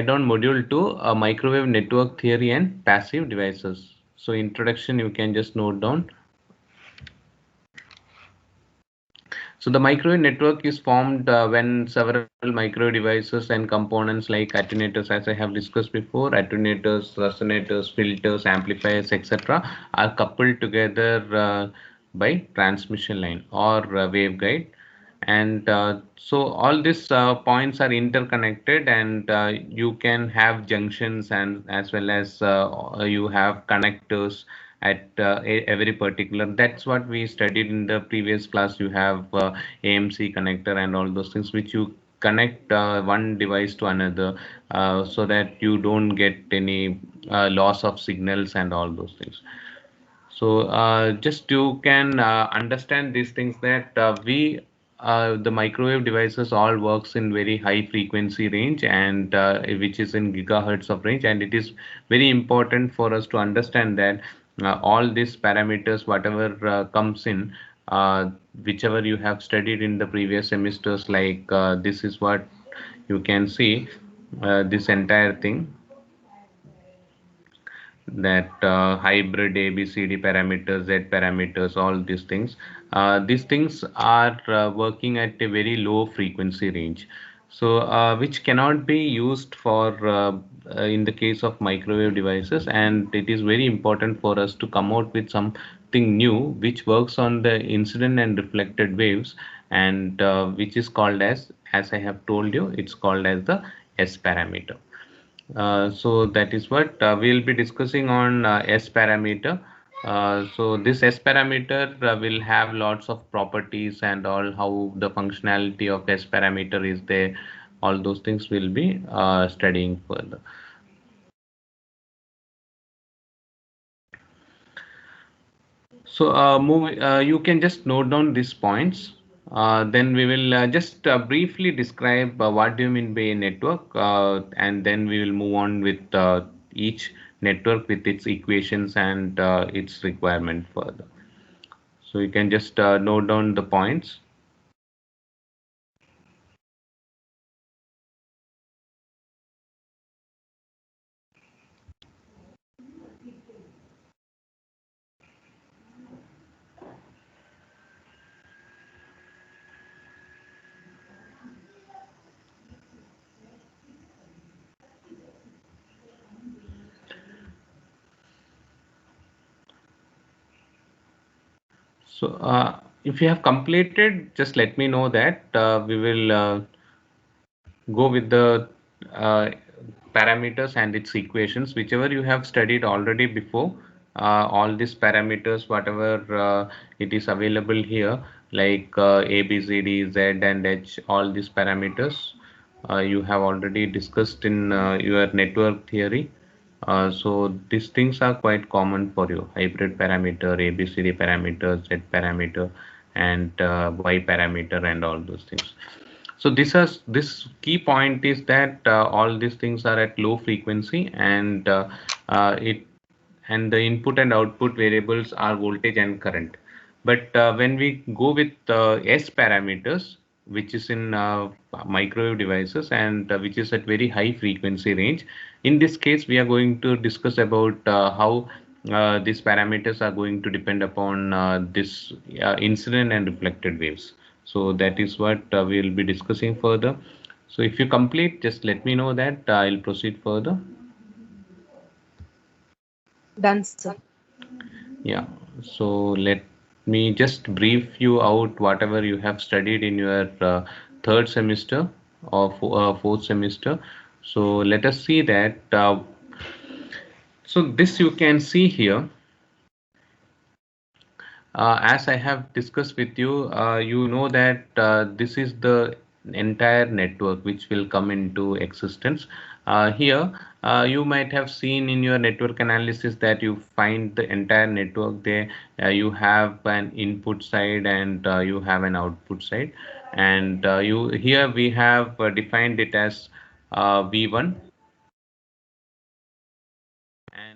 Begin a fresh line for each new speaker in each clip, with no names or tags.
down module 2, microwave network theory and passive devices. So introduction, you can just note down. So the microwave network is formed when several microwave devices and components like attenuators, as I have discussed before, attenuators, resonators, filters, amplifiers, etc., are coupled together by transmission line or waveguide. And so all these points are interconnected, and you can have junctions and as well as you have connectors at every particular. That's what we studied in the previous class. You have AMC connector and all those things which you connect one device to another, so that you don't get any loss of signals and all those things. So just you can understand these things, that we the microwave devices all works in very high frequency range, and which is in gigahertz of range, and it is very important for us to understand that all these parameters, whatever comes in, uh, whichever you have studied in the previous semesters, like this is what you can see, this entire thing, that hybrid ABCD parameters, Z parameters, all these things. These things are working at a very low frequency range. So, which cannot be used for in the case of microwave devices, and it is very important for us to come out with something new which works on the incident and reflected waves, and which is called as I have told you, it's called as the S parameter. So that is what we'll be discussing on S parameter. So this S parameter will have lots of properties and all, how the functionality of S parameter is there. All those things we'll be studying further. So you can just note down these points. Then we will just briefly describe what do you mean by a network, and then we will move on with each network with its equations and its requirement further. So you can just note down the points. So if you have completed, just let me know that we will go with the uh, parameters and its equations, whichever you have studied already before. All these parameters, whatever it is available here, like A, B, C, D, Z, and H, all these parameters you have already discussed in your network theory. So these things are quite common for you: hybrid parameter, ABCD parameter, Z parameter, and Y parameter, and all those things. So this key point is that all these things are at low frequency, and it and the input and output variables are voltage and current. But when we go with S parameters, which is in microwave devices, and which is at very high frequency range, in this case we are going to discuss about how these parameters are going to depend upon this incident and reflected waves. So that is what we will be discussing further. So if you complete, just let me know that I'll proceed further.
Done, sir.
Yeah, so let me just brief you out whatever you have studied in your third semester or fourth semester. So let us see that. So this you can see here. As I have discussed with you, you know that this is the entire network which will come into existence. Here, you might have seen in your network analysis that you find the entire network there. You have an input side and you have an output side. And you here we have defined it as V1,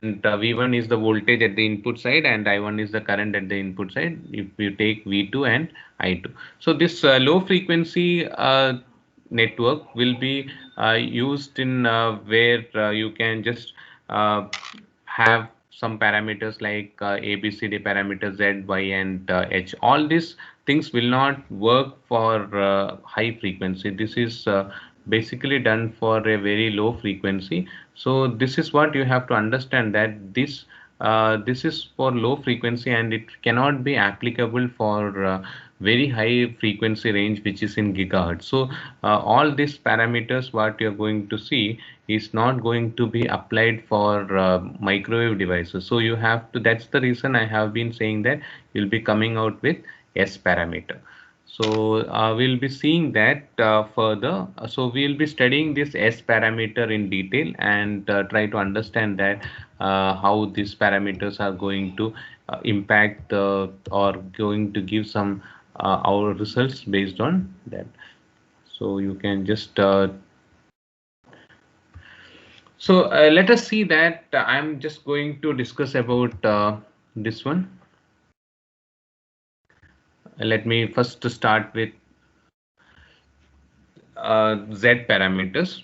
and V1 is the voltage at the input side, and I1 is the current at the input side if you take V2 and I2. So this low frequency network will be used in where you can just uh, have some parameters like ABCD parameters Z, Y, and H. All these things will not work for high frequency. This is basically done for a very low frequency. So this is what you have to understand, that this is for low frequency and it cannot be applicable for very high frequency range, which is in gigahertz. So all these parameters what you're going to see is not going to be applied for microwave devices. So you have to, that's the reason I have been saying that you'll be coming out with S parameter. So we'll be seeing that further. So we'll be studying this S parameter in detail and try to understand that how these parameters are going to impact or going to give some our results based on that. So you can just let us see that I'm just going to discuss about this one. Let me first start with Z parameters.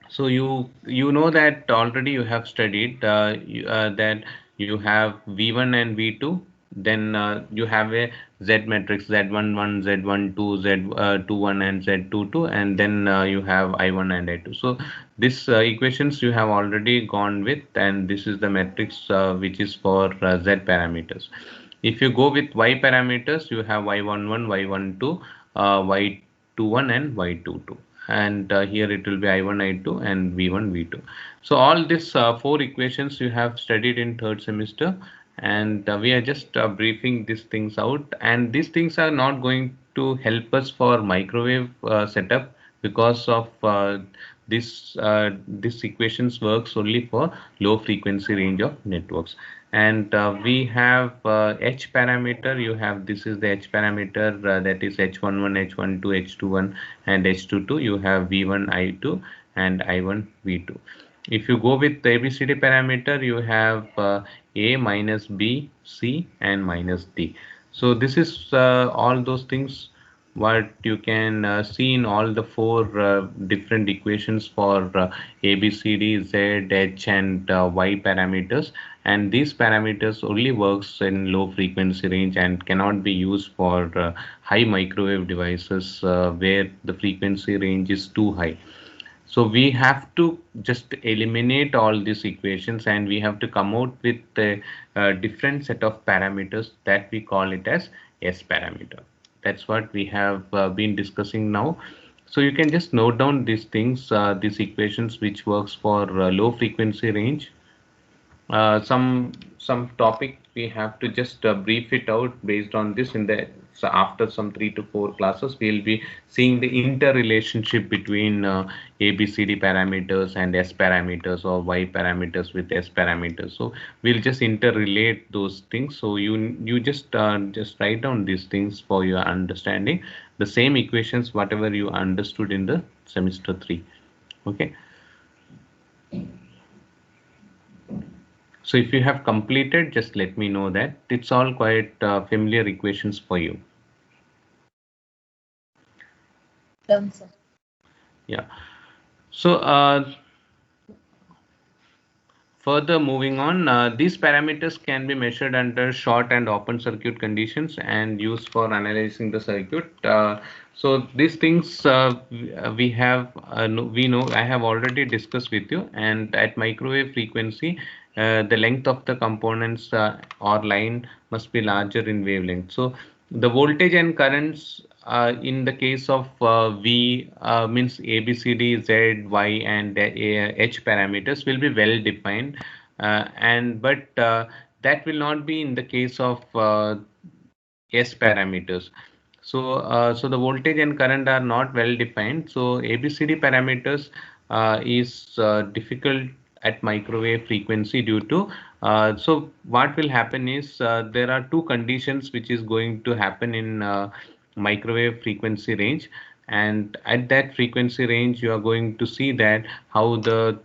So you know that already you have studied that you have V1 and V2. Then you have a Z matrix Z11, Z12, Z21, and Z22, and then you have I1 and I2. So this equations you have already gone with, and this is the matrix which is for Z parameters. If you go with Y parameters, you have Y11, Y12, Y21, and Y22, and here it will be I1, I2, and V1, V2. So all these four equations you have studied in third semester, and we are just briefing these things out, and these things are not going to help us for microwave setup, because of this equations works only for low frequency range of networks. And we have H parameter. You have, this is the H parameter, that is H11, H12, H21, and H22. You have V1, I2, and I1, V2. If you go with the ABCD parameter, you have A minus B, C, and minus D. So this is all those things what you can see in all the four different equations for A, B, C, D, Z, H, and Y parameters. And these parameters only works in low frequency range and cannot be used for high microwave devices where the frequency range is too high. So we have to just eliminate all these equations and we have to come out with a different set of parameters that we call it as S parameter. That's what we have been discussing now. So you can just note down these things, these equations which works for low frequency range. Some topic we have to just brief it out based on this. In the, so after some 3 to 4 classes we'll be seeing the interrelationship between ABCD parameters and S parameters, or Y parameters with S parameters. So we'll just interrelate those things. So you just write down these things for your understanding, the same equations whatever you understood in the semester 3. Okay. So if you have completed, just let me know that. It's all quite familiar equations for you.
Done, sir.
Yeah. So further moving on, these parameters can be measured under short and open circuit conditions and used for analyzing the circuit. So these things we have, we know, I have already discussed with you. And at microwave frequency, the length of the components or line must be larger in wavelength. So the voltage and currents in the case of V means A, B, C, D, Z, Y, and H parameters will be well defined, and but that will not be in the case of S parameters. So so the voltage and current are not well defined. So ABCD parameters is difficult at microwave frequency due to so what will happen is there are two conditions which is going to happen in microwave frequency range, and at that frequency range you are going to see that how the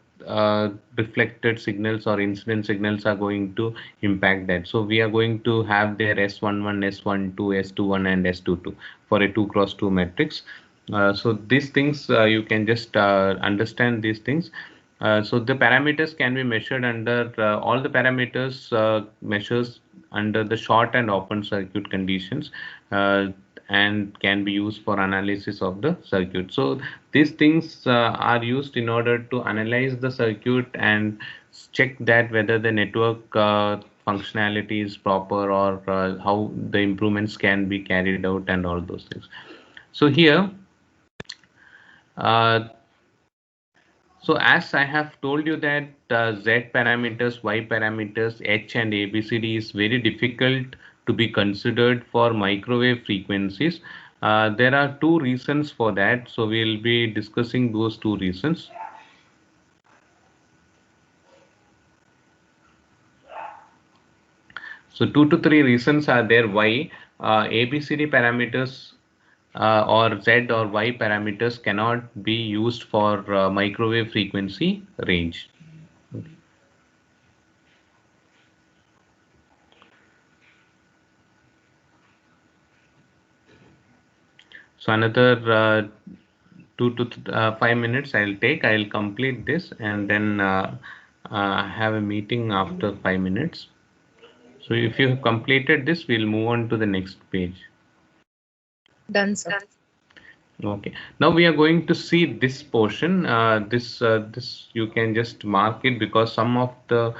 reflected signals or incident signals are going to impact that. So we are going to have their S11, S12, S21, and S22 for a 2 cross 2 matrix. So these things you can just understand these things. So the parameters can be measured under all the parameters measures under the short and open circuit conditions, uh, and can be used for analysis of the circuit. So these things are used in order to analyze the circuit and check that whether the network functionality is proper, or how the improvements can be carried out and all those things. So here, uh, so as I have told you that Z parameters, Y parameters, H and ABCD is very difficult to be considered for microwave frequencies. There are two reasons for that. So we'll be discussing those two reasons. So 2 to 3 reasons are there why ABCD parameters or Z or Y parameters cannot be used for microwave frequency range. So another 2 to 5 minutes I'll take. I'll complete this and then have a meeting after 5 minutes. So if you have completed this, we'll move on to the next page.
Done, sir.
Okay. Now we are going to see this portion. This you can just mark it, because some of the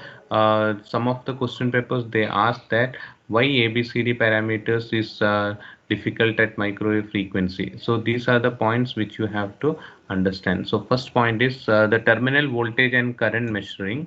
question papers they ask that why ABCD parameters is difficult at microwave frequency. So these are the points which you have to understand. So first point is the terminal voltage and current measuring.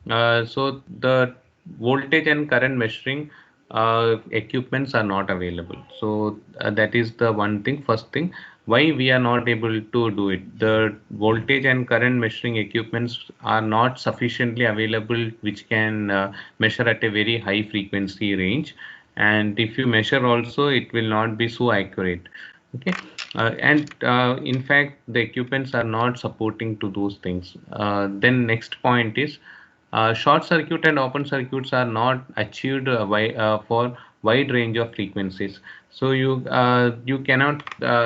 So the voltage and current measuring equipments are not available. So that is the one thing. First thing, why we are not able to do it. The voltage and current measuring equipments are not sufficiently available, which can measure at a very high frequency range. And if you measure also, it will not be so accurate. Okay, and in fact, the equipments are not supporting to those things. Then next point is short circuit and open circuits are not achieved for wide range of frequencies. So you cannot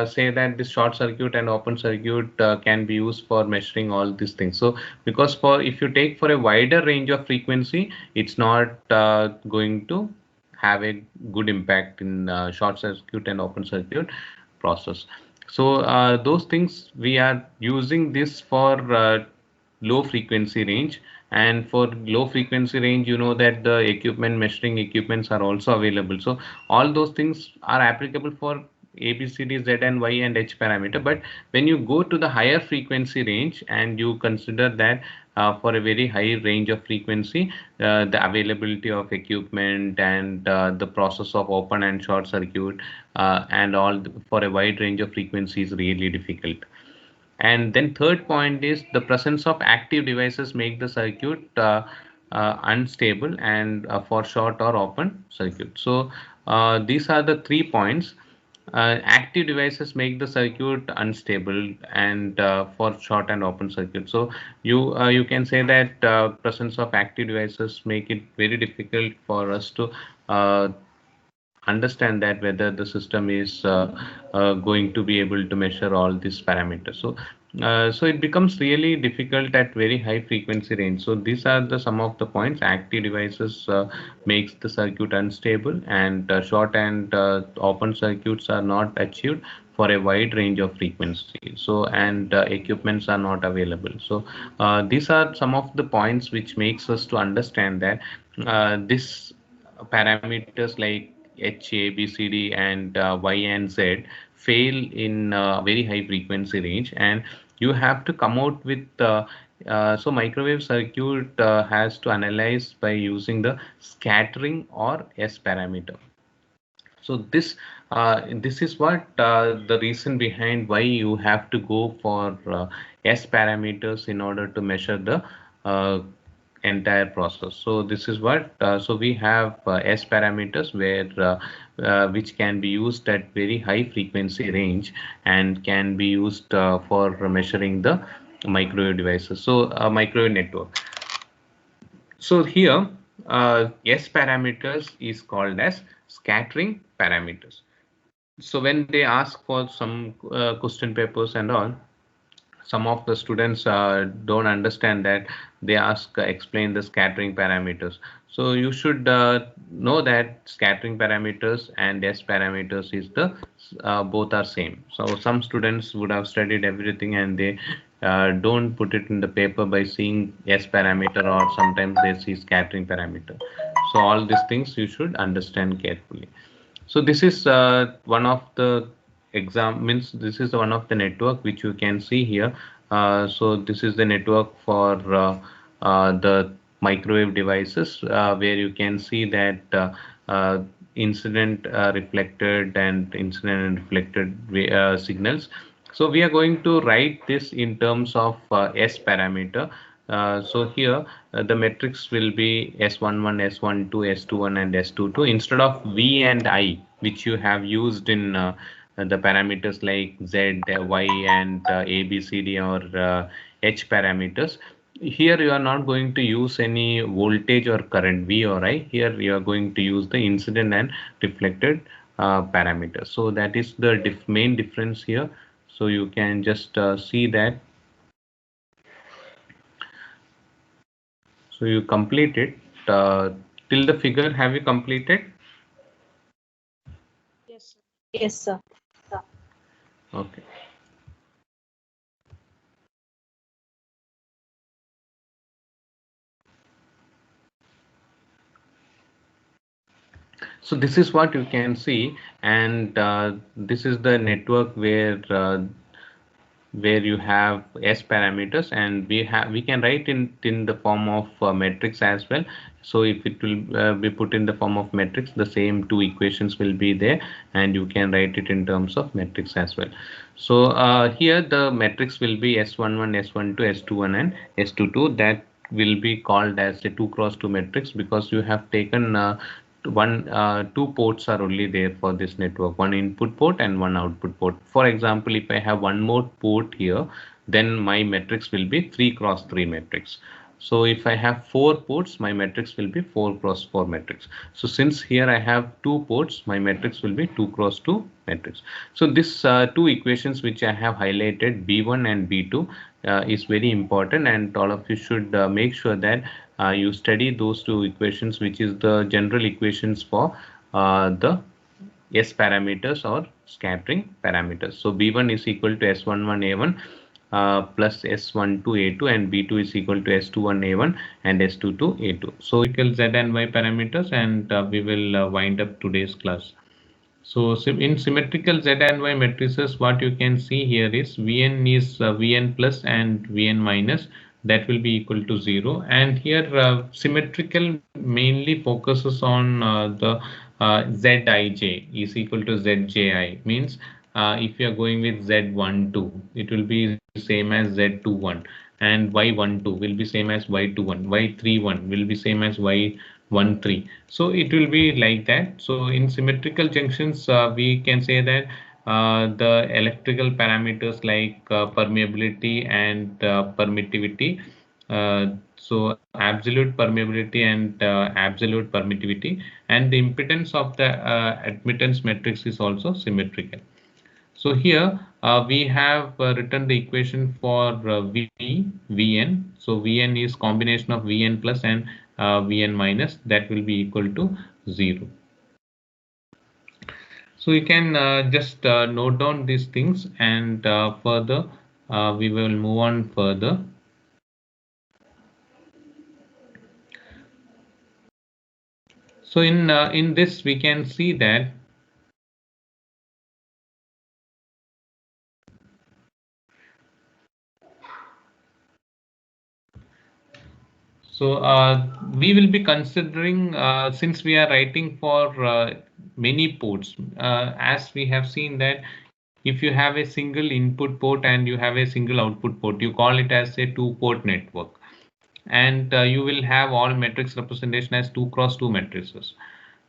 say that this short circuit and open circuit can be used for measuring all these things. So because for if you take for a wider range of frequency, it's not going to have a good impact in short circuit and open circuit process. So those things we are using this for low frequency range, and for low frequency range you know that the equipment measuring equipments are also available. So all those things are applicable for ABCD, Z and Y and H parameter. But when you go to the higher frequency range and you consider that for a very high range of frequency, the availability of equipment and the process of open and short circuit and all for a wide range of frequency is really difficult. And then third point is the presence of active devices make the circuit unstable and for short or open circuit. So these are the 3 points. Active devices make the circuit unstable and for short and open circuit. So you can say that presence of active devices make it very difficult for us to uh, understand that whether the system is going to be able to measure all these parameters. So so it becomes really difficult at very high frequency range. So these are the some of the points. Active devices makes the circuit unstable, and short and open circuits are not achieved for a wide range of frequency. So and equipments are not available. So these are some of the points which makes us to understand that this parameters like H, A, B, C, D, and Y and Z fail in very high frequency range, and you have to come out with so microwave circuit has to analyze by using the scattering or S parameter. So this is what the reason behind why you have to go for S parameters in order to measure the uh, entire process. So this is what so we have S parameters where which can be used at very high frequency range and can be used for measuring the microwave devices. So microwave network. So here S parameters is called as scattering parameters. So when they ask for some question papers and all, some of the students don't understand that. They ask explain the scattering parameters. So you should know that scattering parameters and S parameters is the both are same. So some students would have studied everything and they don't put it in the paper by seeing S parameter, or sometimes they see scattering parameter. So all these things you should understand carefully. So this is one of the exam means this is one of the network which you can see here. So this is the network for the microwave devices, where you can see that incident reflected and incident and reflected signals. So we are going to write this in terms of S parameter. So here the metrics will be S11, S12, S21 and S22 instead of V and I, which you have used in the parameters like Z, Y and A, B, C, D or H parameters. Here you are not going to use any voltage or current V or I. Here you are going to use the incident and reflected parameters. So that is the main difference here. So you can just see that. So you complete it till the figure. Have you completed?
Yes, sir. Yes, sir.
Okay. So this is what you can see, and this is the network where you have S parameters, and we can write in the form of matrix as well. So if it will be put in the form of matrix, the same two equations will be there, and you can write it in terms of matrix as well. So here the matrix will be S11, S12, S21 and S22. That will be called as a 2 cross 2 matrix because you have taken two ports are only there for this network, one input port and one output port. For example, if I have one more port here, then my matrix will be 3 cross 3 matrix. So if I have 4 ports, my matrix will be 4 cross 4 matrix. So since here I have 2 ports, my matrix will be 2 cross 2 matrix. So this two equations which I have highlighted, B1 and B2, is very important, and all of you should make sure that you study those two equations, which is the general equations for the S parameters or scattering parameters. So B1 is equal to S11A1 plus S12A2, and B2 is equal to S21A1 and S22A2. So Z and Y parameters, and we will wind up today's class. So in symmetrical Z and Y matrices, what you can see here is Vn is Vn plus and Vn minus, that will be equal to 0. And here symmetrical mainly focuses on the Zij is equal to Zji. Means if you are going with Z12, it will be same as Z21, and Y12 will be same as Y21, Y31 will be same as Y13. So it will be like that. So in symmetrical junctions, we can say that the electrical parameters like permeability and permittivity, so absolute permeability and absolute permittivity, and the impedance of the admittance matrix is also symmetrical. So here we have written the equation for Vn. So Vn is combination of Vn plus and Vn minus, that will be equal to 0. So you can just note down these things, and further we will move on further. So in this we can see that we will be considering, since we are writing for many ports, as we have seen that if you have a single input port and you have a single output port, you call it as a two-port network. And you will have all matrix representation as 2 cross 2 matrices.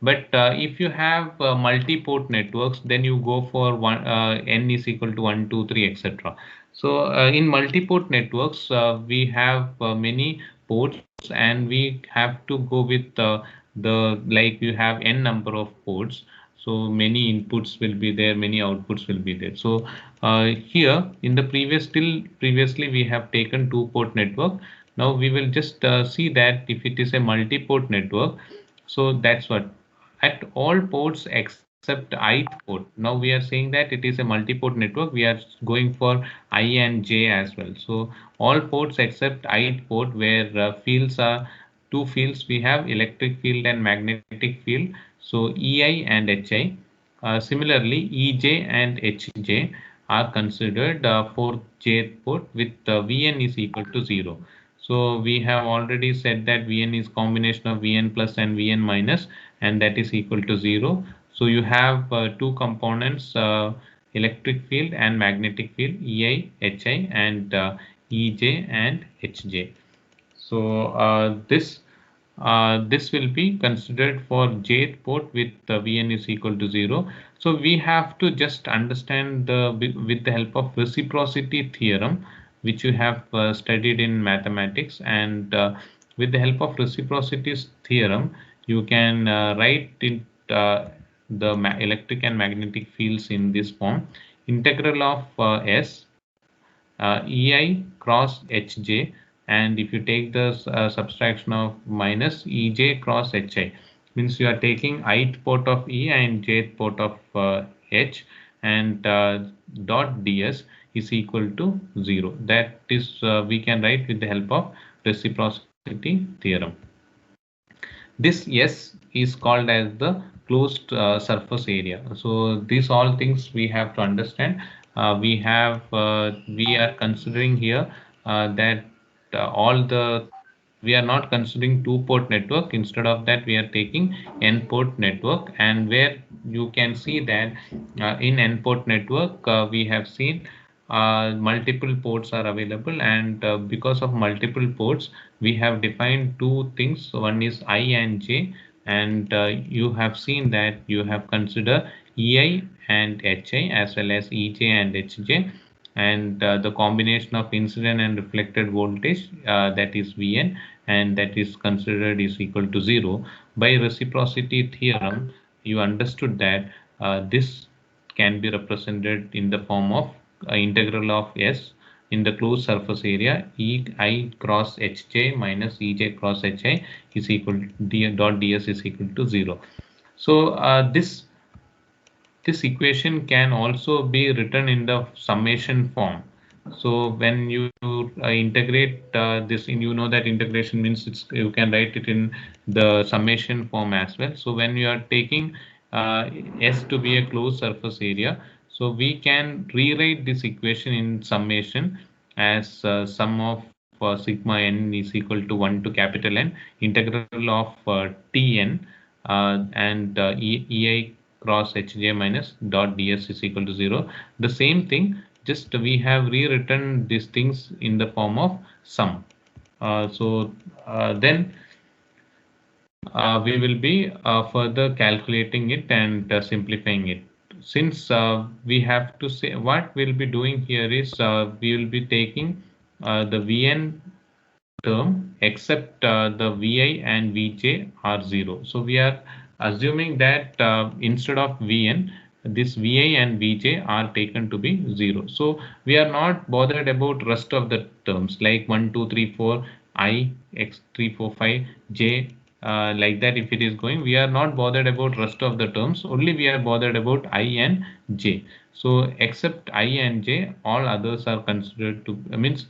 But if you have multi-port networks, then you go for n is equal to 1, 2, 3, etc. So in multi-port networks, we have many ports, and we have to go with the like you have n number of ports. So many inputs will be there, many outputs will be there. So here in the previously we have taken two port network. Now we will just see that if it is a multi-port network, so that's what at all ports except ith port. Now we are saying that it is a multi-port network. We are going for I and J as well. So all ports except ith port where fields are two fields, we have electric field and magnetic field. So EI and HI. Similarly, EJ and HJ are considered for jth port with Vn is equal to 0. So we have already said that Vn is combination of Vn plus and Vn minus, and that is equal to 0. So you have two components, electric field and magnetic field, EI, HI, and EJ and HJ. So this will be considered for jth port with Vn is equal to 0. So we have to just understand with the help of reciprocity theorem, which you have studied in mathematics, and with the help of reciprocity theorem, you can write it, the electric and magnetic fields in this form: integral of S EI cross HJ, and if you take the subtraction of minus EJ cross HI, means you are taking ith port of E and jth port of H, and dot ds is equal to 0. That is we can write with the help of reciprocity theorem. This S is called as the closed surface area. So these all things we have to understand. We are considering here that all the we are not considering two port network. Instead of that, we are taking n port network, and where you can see that in n port network we have seen multiple ports are available, and because of multiple ports we have defined two things. One is I and J, and you have seen that you have considered EI and HI as well as EJ and HJ, and the combination of incident and reflected voltage, that is Vn, and that is considered is equal to 0. By reciprocity theorem, you understood that this can be represented in the form of integral of S in the closed surface area EI cross HJ minus EJ cross HI is equal to d dot ds is equal to 0. So this equation can also be written in the summation form. So when you integrate this in, you know that integration means you can write it in the summation form as well. So when you are taking S to be a closed surface area, so we can rewrite this equation in summation as sum of sigma n is equal to 1 to capital N, integral of Tn and EI cross Hj minus dot ds is equal to 0. The same thing, just we have rewritten these things in the form of sum. Then we will be further calculating it and simplifying it. Since we have to say what we'll be doing here is we will be taking the Vn term except the Vi and Vj are 0. So we are assuming that instead of Vn, this Vi and Vj are taken to be 0. So we are not bothered about rest of the terms like 1, 2, 3, 4, I, x, 3, 4, 5, j, like that. If it is going, we are not bothered about rest of the terms. Only we are bothered about I and j. So except I and j, all others are considered to means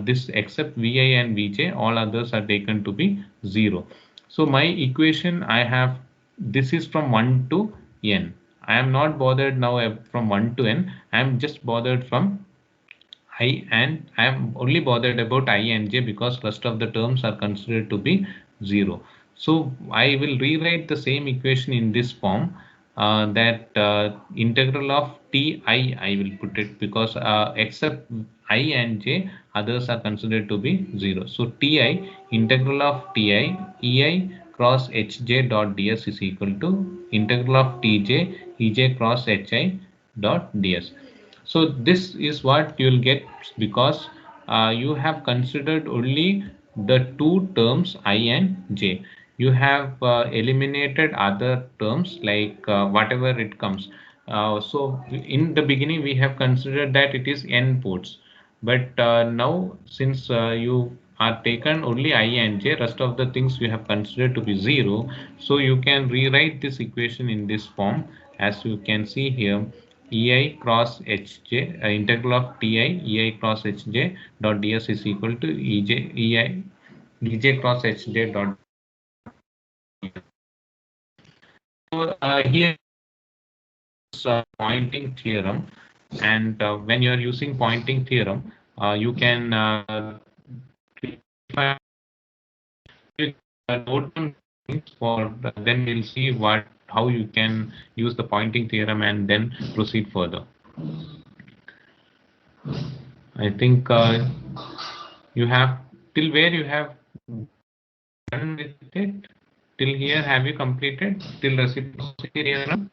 this except Vi and Vj, all others are taken to be 0. So my equation I have, this is from 1 to n. I am not bothered now from 1 to n. I am just bothered from I, and I am only bothered about I and j because rest of the terms are considered to be 0. So I will rewrite the same equation in this form, that integral of Ti I will put it, because except I and j others are considered to be 0. So Ti integral of Ti Ei cross Hj dot ds is equal to integral of Tj Ej cross Hi dot ds. So this is what you will get because you have considered only the two terms I and j. you have eliminated other terms like whatever it comes. So in the beginning we have considered that it is n ports, but now since you are taken only I and j, rest of the things we have considered to be 0. So you can rewrite this equation in this form, as you can see here. Ei cross hj, integral of ti ei cross hj dot ds is equal to ej cross hj dot. So here pointing theorem, and when you are using pointing theorem, you can note down things for then we'll see what how you can use the pointing theorem and then proceed further. I think you have till where you have done with it. Till here, have you completed till reciprocity theorem?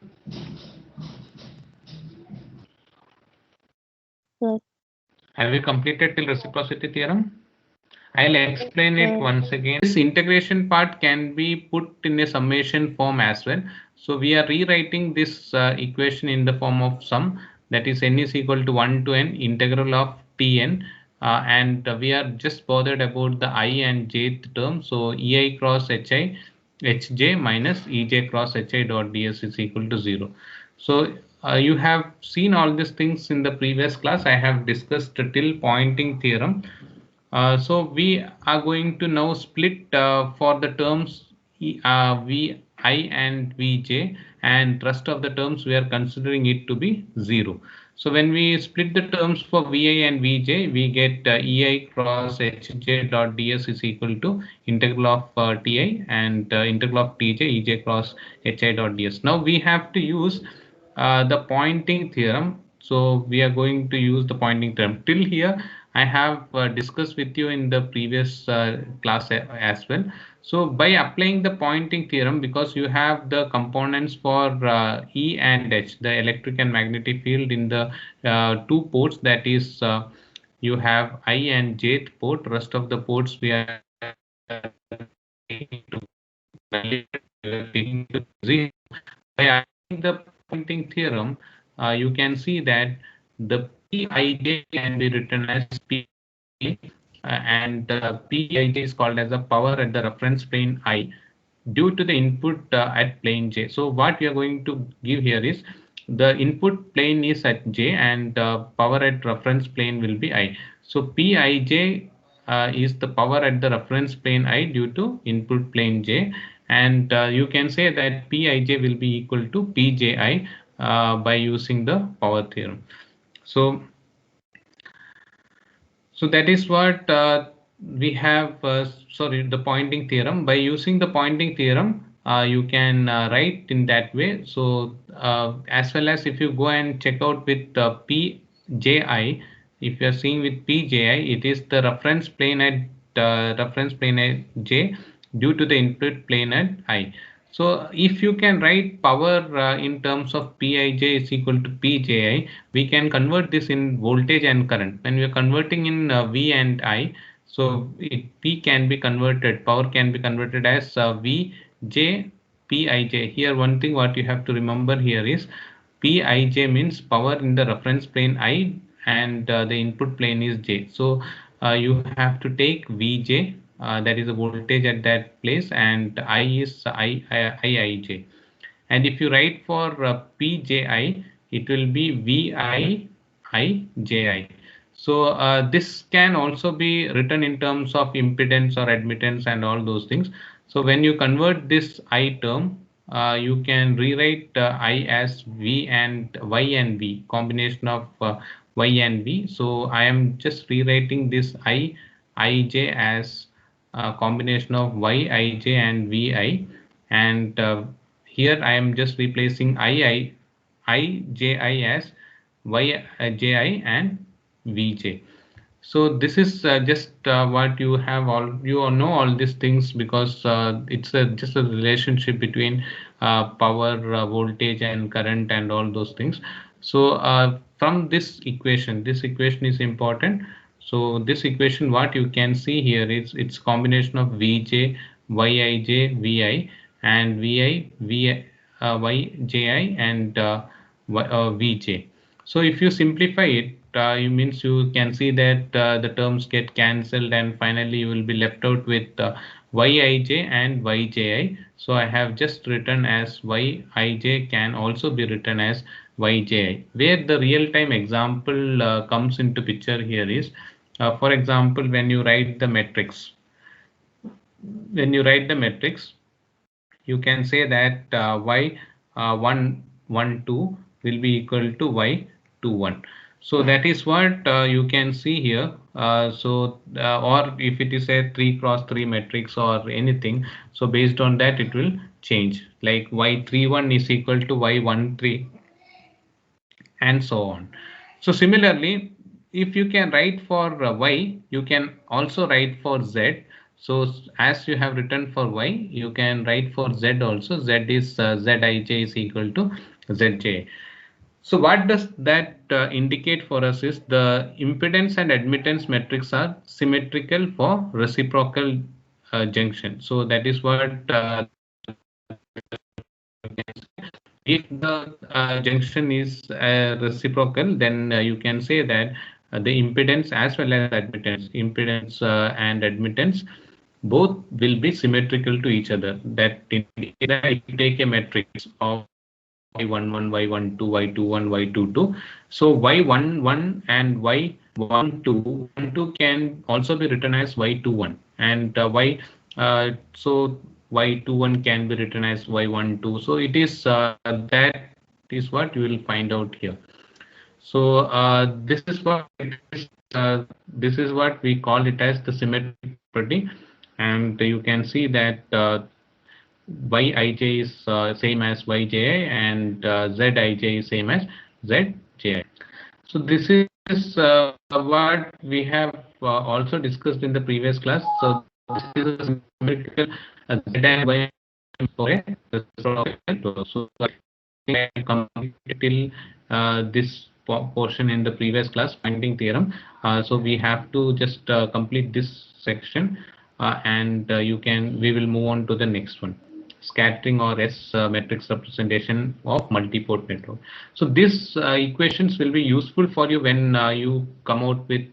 Yes.
Have you completed till reciprocity theorem? I'll explain it once again. This integration part can be put in a summation form as well. So we are rewriting this equation in the form of sum, that is n is equal to 1 to n integral of Tn, and we are just bothered about the I and jth term. So Ei cross Hi Hj minus Ej cross Hi dot ds is equal to 0. So you have seen all these things in the previous class. I have discussed till pointing theorem. So we are going to now split for the terms vi and vj, and rest of the terms we are considering it to be 0. So when we split the terms for vi and vj, we get ei cross hj dot ds is equal to integral of ti and integral of tj ej cross hi dot ds. Now we have to use the pointing theorem. So we are going to use the pointing theorem. Till here I have discussed with you in the previous class as well. So by applying the pointing theorem, because you have the components for E and H, the electric and magnetic field in the two ports, that is you have I and Jth port. Rest of the ports we are taking to 0. By applying the pointing theorem, you can see that the Pij can be written as P, and Pij is called as the power at the reference plane I due to the input at plane J. So what we are going to give here is the input plane is at J and power at reference plane will be I. So Pij is the power at the reference plane I due to input plane J, and you can say that Pij will be equal to Pji by using the power theorem. So that is what we have, sorry, the pointing theorem. By using the pointing theorem, you can write in that way. So as well as if you go and check out with Pji, if you are seeing with Pji, it is the reference plane at J due to the input plane at I. So if you can write power in terms of Pij is equal to Pji, we can convert this in voltage and current. When we are converting in V and I, so P can be converted, power can be converted as Vj Pij. Here one thing what you have to remember here is Pij means power in the reference plane I and the input plane is J. So you have to take Vj, that is the voltage at that place, and I is Iij. And if you write for Pji, it will be VIIji. So this can also be written in terms of impedance or admittance and all those things. So when you convert this I term, you can rewrite I as V and Y and V, combination of Y and V. So I am just rewriting this Ij as a combination of Yij and Vi, and here I am just replacing Iji as Yji and Vj. So this is just what you have all, you all know all these things, because it's just a relationship between power, voltage and current and all those things. So from this equation is important. So this equation, what you can see here is it's combination of Vj Yij Vi and Vi Yji and Vj. So if you simplify it, you means you can see that the terms get cancelled and finally you will be left out with Yij and Yji. So I have just written as Yij can also be written as Yji. Where the real-time example comes into picture here is, for example, when you write the matrix, you can say that y112 will be equal to y21. So that is what you can see here. Or if it is a 3 cross 3 matrix or anything, so based on that it will change, like y31 is equal to y13 and so on. So similarly, if you can write for y, you can also write for z. So as you have written for y, you can write for z also. Z is zij is equal to zj. So what does that indicate for us is the impedance and admittance metrics are symmetrical for reciprocal junction. So that is what if the junction is reciprocal, then you can say that the impedance as well as impedance and admittance both will be symmetrical to each other. That if you take a matrix of y11, y12, y21, y22, so y11 and y12 can also be written as y21, and so y21 can be written as y12. So it is that is what you will find out here. So this is what we call it as the symmetric property, and you can see that Yij is same as Yji and Zij is same as Zji. So this is what we have also discussed in the previous class. So this is a symmetrical Z and Y for a reciprocal. So I completed till this portion in the previous class, finding theorem. So we have to just complete this section, and we will move on to the next one, scattering or S matrix representation of multiport network. So these equations will be useful for you when you come out with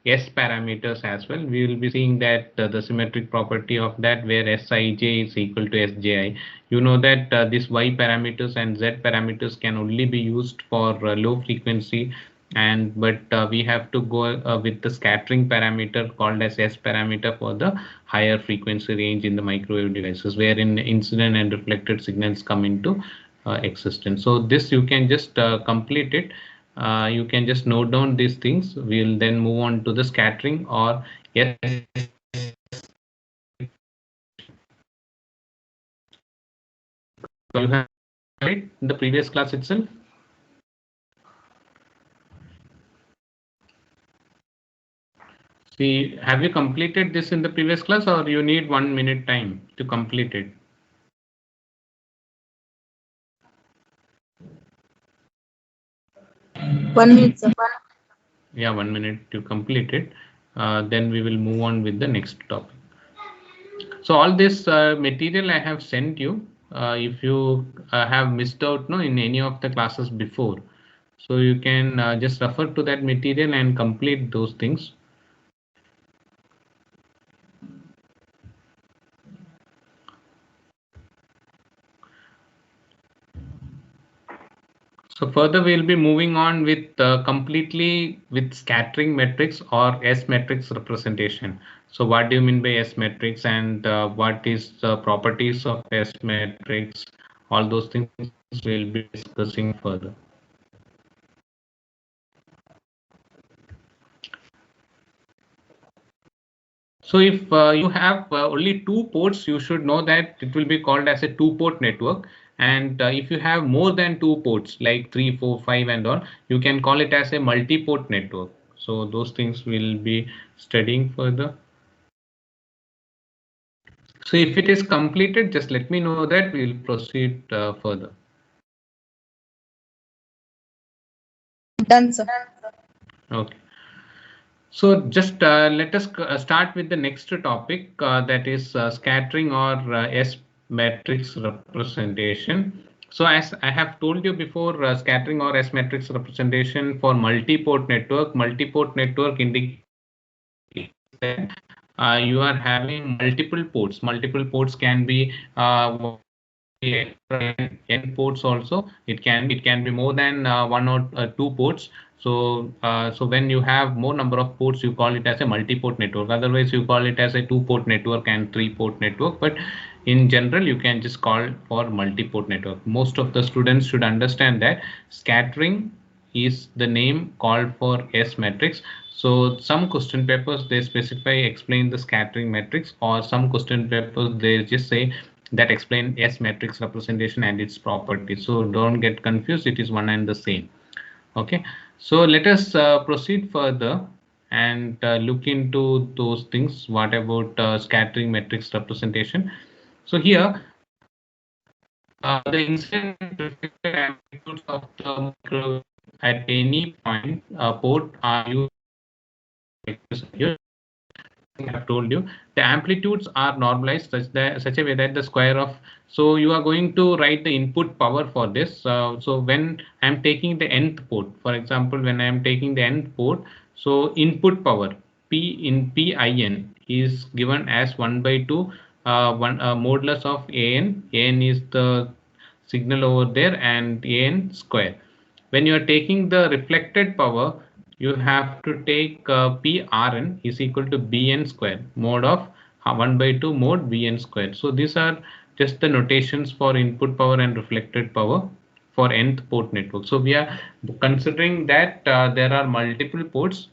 S parameters as well. We will be seeing that the symmetric property of that, where Sij is equal to Sji. You know that these Y parameters and Z parameters can only be used for low frequency, but we have to go with the scattering parameter called as S parameter for the higher frequency range in the microwave devices, wherein incident and reflected signals come into existence. So this you can just complete it. You can just note down these things. We'll then move on to the scattering or yes. You have it in the previous class itself. See, have you completed this in the previous class, or you need 1 minute time to complete it?
One minute, sir.
Yeah, 1 minute to complete it. Then we will move on with the next topic. So all this material I have sent you. If you have missed out in any of the classes before, so you can just refer to that material and complete those things. So further we'll be moving on with completely with scattering matrix or S matrix representation. So what do you mean by S matrix, and what is the properties of S matrix? All those things we'll be discussing further. So if you have only 2 ports, you should know that it will be called as a 2-port network. And if you have more than 2 ports, like 3, 4, 5 and all, you can call it as a multi-port network. So those things we'll be studying further. So if it is completed, just let me know that we'll proceed further.
Done, sir.
Okay. So just let us start with the next topic, that is scattering or S matrix representation. So as I have told you before, scattering or S matrix representation for multi-port network indicates that you are having multiple ports. Multiple ports can be n ports also. It can be more than one or two ports. So when you have more number of ports, you call it as a multi-port network. Otherwise, you call it as a two-port network and three-port network. But in general, you can just call for multi-port network. Most of the students should understand that scattering is the name called for S matrix. So some question papers they specify explain the scattering matrix, or some question papers they just say that explain S matrix representation and its properties. So don't get confused, it is one and the same. Okay, so let us proceed further and look into those things. What about scattering matrix representation? So here the incident reflected amplitudes of the microwave at any point port are used here. I have told you the amplitudes are normalized such a way that the square of, so you are going to write the input power for this. So when I'm taking the nth port, for example, when I'm taking the nth port, so input power P in PIN is given as 1 by 2 one modulus of AN. AN is the signal over there, and AN square. When you are taking the reflected power, you have to take PRN is equal to BN square mod of 1 by 2 mod BN square. So these are just the notations for input power and reflected power for nth port network. So we are considering that there are multiple ports.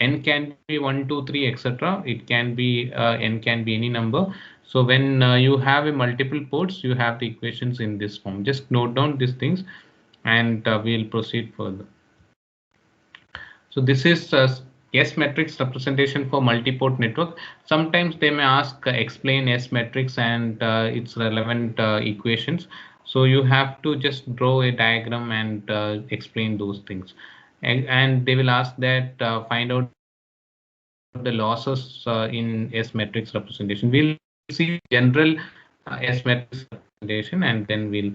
N can be 1, 2, 3, etc. It can be N can be any number. So when you have a multiple ports, you have the equations in this form. Just note down these things, and we'll proceed further. So this is S matrix representation for multi-port network. Sometimes they may ask explain S matrix and its relevant equations. So you have to just draw a diagram and explain those things. And they will ask that find out the losses in S matrix representation. We'll see general S matrix representation, and then we'll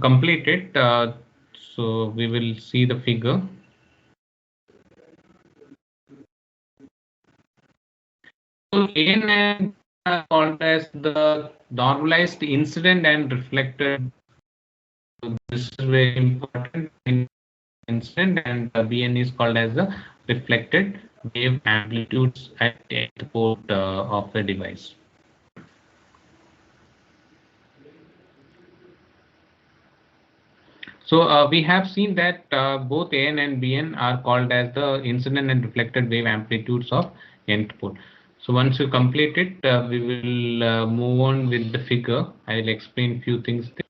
complete it. So we will see the figure. So AN are called as the normalized incident and reflected. So this is very important. Incident, and BN is called as the reflected wave amplitudes at the port of the device. So we have seen that both AN and BN are called as the incident and reflected wave amplitudes of nth port. So once you complete it, we will move on with the figure. I will explain few things there.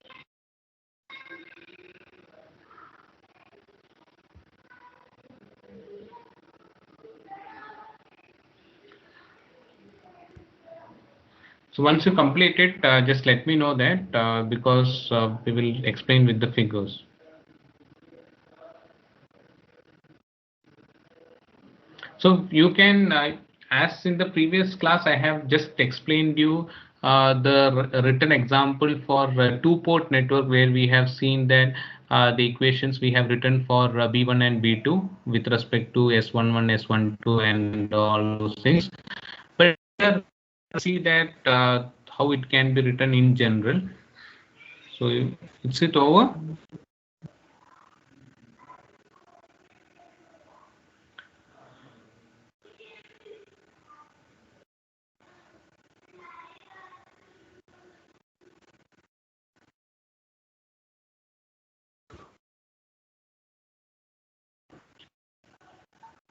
So once you complete it, just let me know that because we will explain with the figures. So you can, as in the previous class, I have just explained you the written example for two-port network, where we have seen that the equations we have written for B1 and B2 with respect to S11, S12, and all those things. But see that how it can be written in general. So is it over?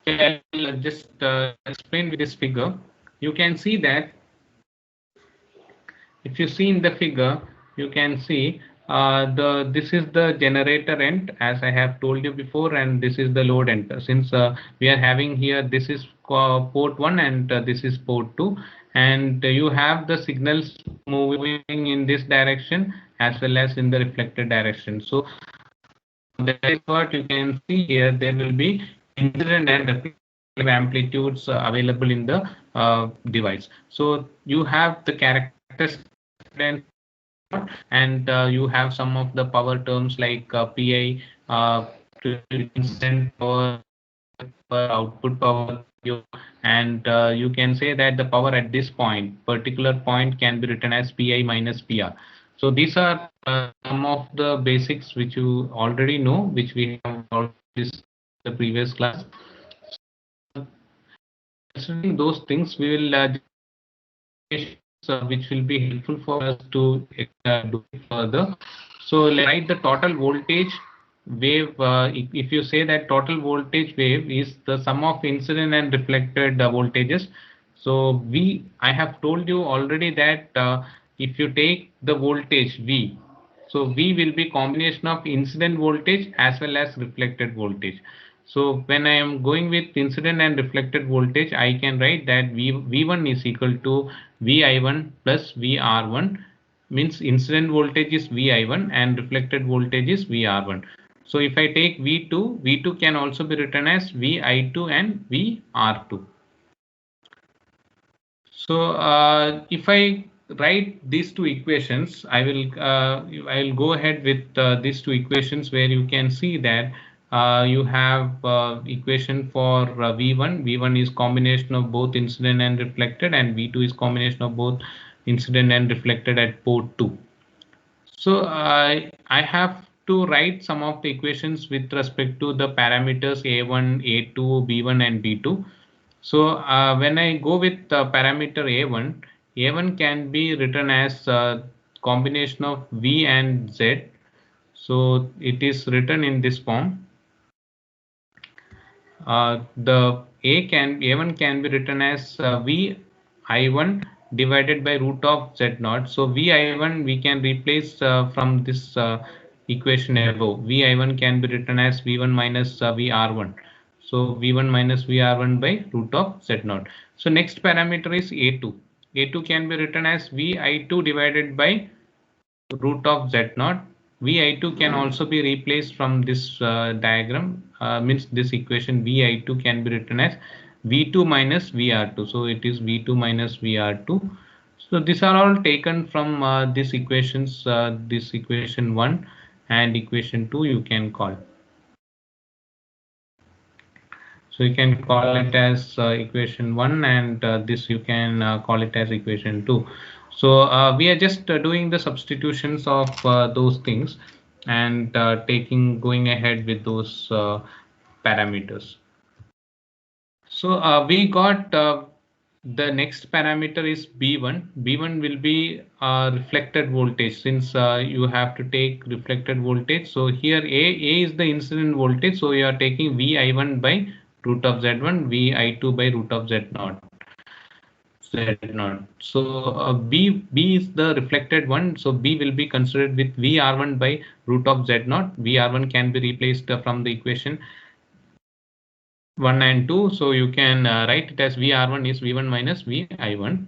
I'll just explain with this figure. You can see that if you see in the figure, you can see This is the generator end, as I have told you before, and this is the load end. Since we are having here, this is port 1 and this is port 2, and you have the signals moving in this direction as well as in the reflected direction. So that is what you can see here. There will be incident and reflective amplitudes available in the device. So you have the characteristics and you have some of the power terms like PI, incident power, output power, and you can say that the power at this particular point can be written as PI minus PR. So these are some of the basics which you already know, which we have already discussed in the previous class. Considering those things, we will which will be helpful for us to do it further. So let's write the total voltage wave. If you say that total voltage wave is the sum of incident and reflected voltages. So I have told you already that if you take the voltage V, so V will be combination of incident voltage as well as reflected voltage. So when I am going with incident and reflected voltage, I can write that V1 is equal to VI1 plus VR1, means incident voltage is VI1 and reflected voltage is VR1. So if I take V2, V2 can also be written as VI2 and VR2. So if I write these two equations, I will go ahead with these two equations where you can see that you have equation for V1. V1 is combination of both incident and reflected, and V2 is combination of both incident and reflected at port 2. So I have to write some of the equations with respect to the parameters A1, A2, B1 and B2. So when I go with parameter A1, A1 can be written as combination of V and Z. So it is written in this form. The A1 can be written as VI1 divided by root of Z0. So VI1 we can replace from this equation above. VI1 can be written as V1 minus VR1. So V1 minus VR1 by root of Z0. So next parameter is A2. A2 can be written as VI2 divided by root of Z0. Vi2 can also be replaced from this diagram, means this equation Vi2 can be written as V2 minus VR2. So it is V2 minus VR2. So these are all taken from these equations, this equation 1 and equation 2 you can call. So you can call it as equation 1 and this you can call it as equation 2. So we are just doing the substitutions of those things and going ahead with those parameters. So we got the next parameter is B1. B1 will be reflected voltage, since you have to take reflected voltage. So here A is the incident voltage. So you are taking VI1 by root of Z1, VI2 by root of Z0. So B is the reflected one. So B will be considered with VR1 by root of Z0. VR1 can be replaced from the equation 1 and 2. So you can write it as VR1 is V1 minus VI1,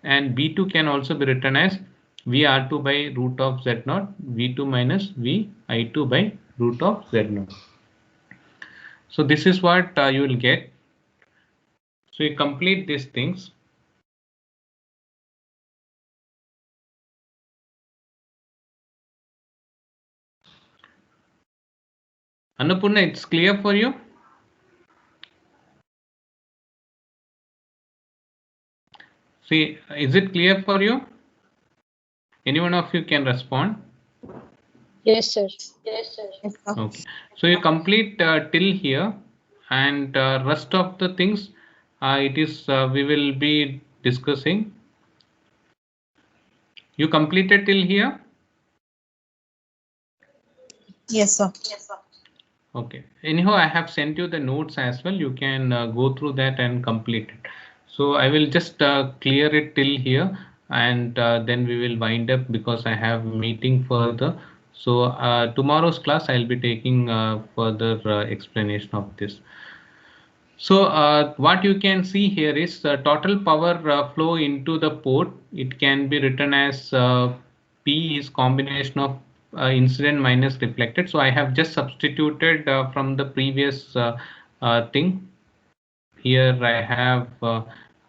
and B2 can also be written as VR2 by root of Z0, V2 minus VI2 by root of Z0. So this is what you will get. So you complete these things. Annapurna, it's clear for you? See, is it clear for you? Any one of you can respond.
Yes, sir.
Yes, sir.
Okay. So you complete till here, and rest of the things it is we will be discussing. You completed till here?
Yes, sir.
Yes, sir.
Okay. Anyhow, I have sent you the notes as well. You can go through that and complete it. So I will just clear it till here, and then we will wind up because I have meeting for the So tomorrow's class I'll be taking further explanation of this. So what you can see here is total power flow into the port. It can be written as P is combination of incident minus reflected. So I have just substituted from the previous thing. Here I have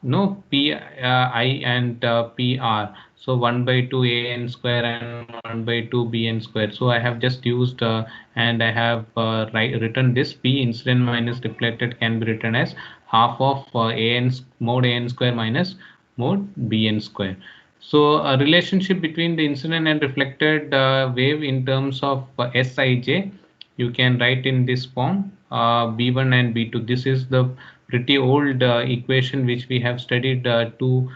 no P I and PR. So 1 by 2 an square and 1 by 2 bn square. So I have just used and I have written this P incident minus reflected can be written as half of an mode an square minus mode bn square. So a relationship between the incident and reflected wave in terms of Sij, you can write in this form B1 and B2. This is the pretty old equation which we have studied two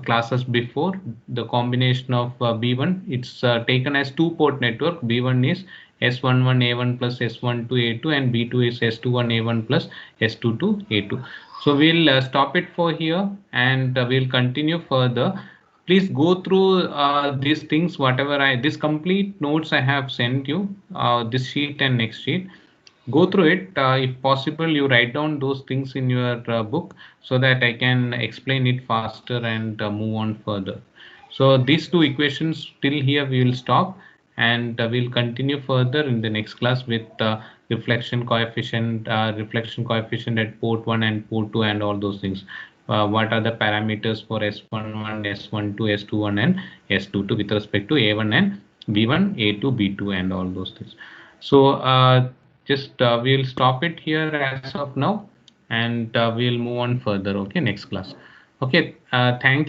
classes before. The combination of B1, it's taken as two port network. B1 is S11A1 plus S12A2 and B2 is S21A1 plus S22A2. So we'll stop it for here and we'll continue further. Please go through these things, whatever this complete notes I have sent you, this sheet and next sheet. Go through it. If possible, you write down those things in your book so that I can explain it faster and move on further. So these two equations till here we will stop and we'll continue further in the next class with reflection coefficient at port 1 and port 2 and all those things. What are the parameters for S11, S12, S21 and S22 with respect to A1 and B1, A2, B2 and all those things. So just we'll stop it here as of now and we'll move on further. Okay, next class. Okay, thank you.